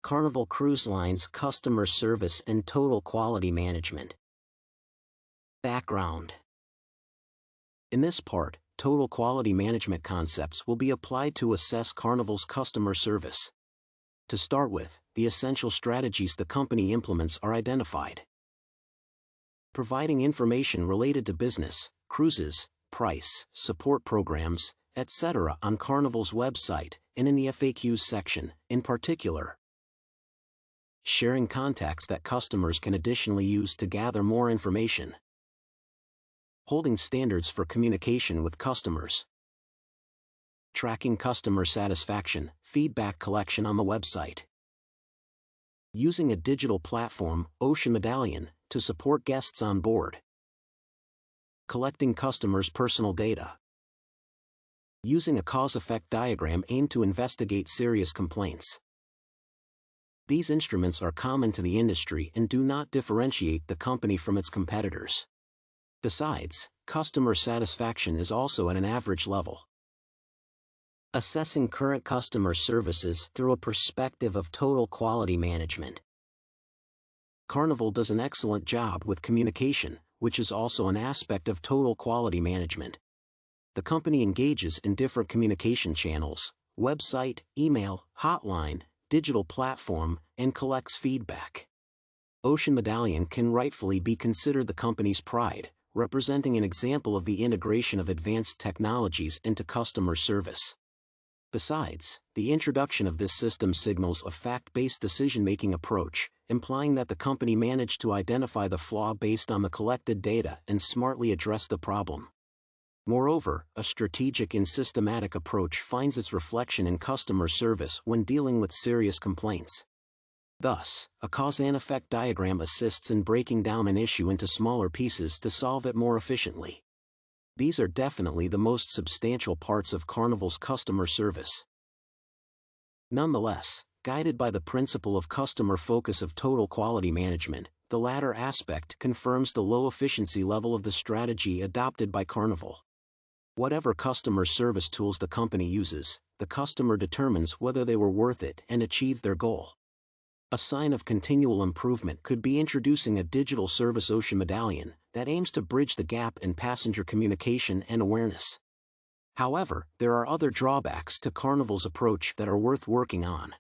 Carnival Cruise Line's customer service and total quality management. Background. In this part, total quality management concepts will be applied to assess Carnival's customer service. To start with, the essential strategies the company implements are identified. Providing information related to business, cruises, price, support programs, etc. on Carnival's website and in the FAQs section, in particular. Sharing contacts that customers can additionally use to gather more information. Holding standards for communication with customers. Tracking customer satisfaction, feedback collection on the website. Using a digital platform, Ocean Medallion, to support guests on board. Collecting customers' personal data. Using a cause-effect diagram aimed to investigate serious complaints. These instruments are common to the industry and do not differentiate the company from its competitors. Besides, customer satisfaction is also at an average level. Assessing current customer services through a perspective of total quality management. Carnival does an excellent job with communication, which is also an aspect of total quality management. The company engages in different communication channels, website, email, hotline, digital platform, and collects feedback. Ocean Medallion can rightfully be considered the company's pride, representing an example of the integration of advanced technologies into customer service. Besides, the introduction of this system signals a fact-based decision-making approach, implying that the company managed to identify the flaw based on the collected data and smartly address the problem. Moreover, a strategic and systematic approach finds its reflection in customer service when dealing with serious complaints. Thus, a cause and effect diagram assists in breaking down an issue into smaller pieces to solve it more efficiently. These are definitely the most substantial parts of Carnival's customer service. Nonetheless, guided by the principle of customer focus of total quality management, the latter aspect confirms the low efficiency level of the strategy adopted by Carnival. Whatever customer service tools the company uses, the customer determines whether they were worth it and achieved their goal. A sign of continual improvement could be introducing a digital service Ocean Medallion that aims to bridge the gap in passenger communication and awareness. However, there are other drawbacks to Carnival's approach that are worth working on.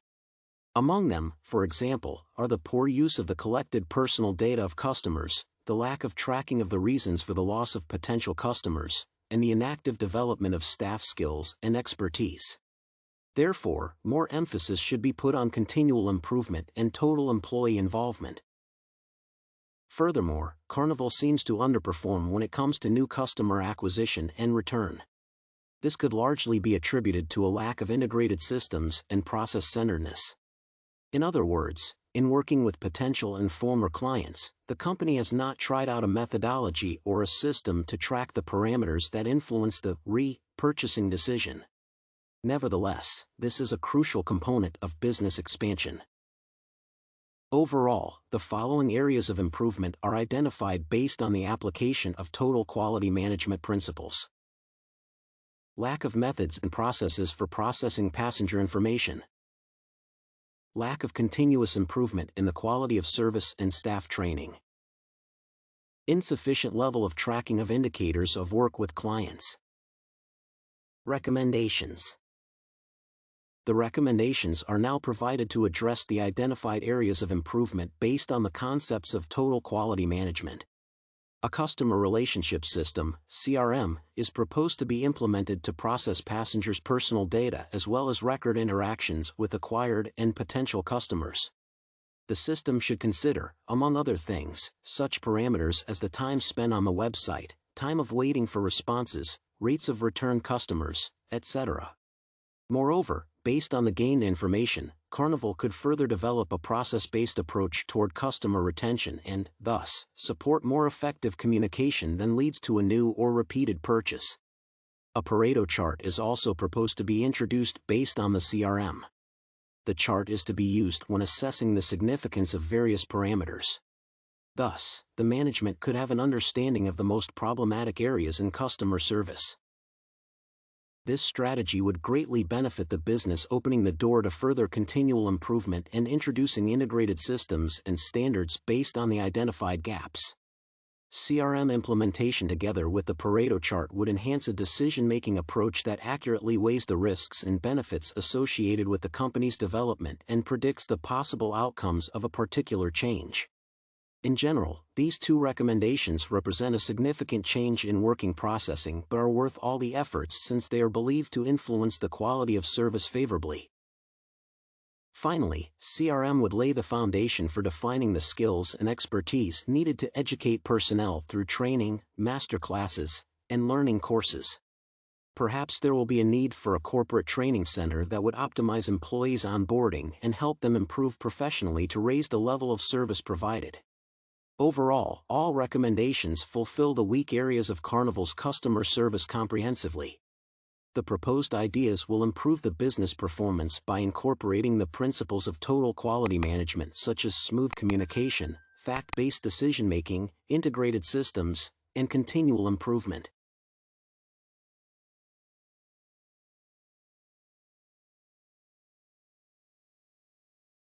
Among them, for example, are the poor use of the collected personal data of customers, the lack of tracking of the reasons for the loss of potential customers, and the inactive development of staff skills and expertise. Therefore, more emphasis should be put on continual improvement and total employee involvement. Furthermore, Carnival seems to underperform when it comes to new customer acquisition and return. This could largely be attributed to a lack of integrated systems and process-centeredness. In other words, in working with potential and former clients, the company has not tried out a methodology or a system to track the parameters that influence the re-purchasing decision. Nevertheless, this is a crucial component of business expansion. Overall, the following areas of improvement are identified based on the application of total quality management principles. Lack of methods and processes for processing passenger information. Lack of continuous improvement in the quality of service and staff training. Insufficient level of tracking of indicators of work with clients. Recommendations. The recommendations are now provided to address the identified areas of improvement based on the concepts of total quality management. A customer relationship system, CRM, is proposed to be implemented to process passengers' personal data as well as record interactions with acquired and potential customers. The system should consider, among other things, such parameters as the time spent on the website, time of waiting for responses, rates of return customers, etc. Moreover, based on the gained information, Carnival could further develop a process-based approach toward customer retention and, thus, support more effective communication than leads to a new or repeated purchase. A Pareto chart is also proposed to be introduced based on the CRM. The chart is to be used when assessing the significance of various parameters. Thus, the management could have an understanding of the most problematic areas in customer service. This strategy would greatly benefit the business, opening the door to further continual improvement and introducing integrated systems and standards based on the identified gaps. CRM implementation together with the Pareto chart would enhance a decision-making approach that accurately weighs the risks and benefits associated with the company's development and predicts the possible outcomes of a particular change. In general, these two recommendations represent a significant change in working processing but are worth all the efforts since they are believed to influence the quality of service favorably. Finally, CRM would lay the foundation for defining the skills and expertise needed to educate personnel through training, master classes, and learning courses. Perhaps there will be a need for a corporate training center that would optimize employees' onboarding and help them improve professionally to raise the level of service provided. Overall, all recommendations fulfill the weak areas of Carnival's customer service comprehensively. The proposed ideas will improve the business performance by incorporating the principles of total quality management such as smooth communication, fact-based decision-making, integrated systems, and continual improvement.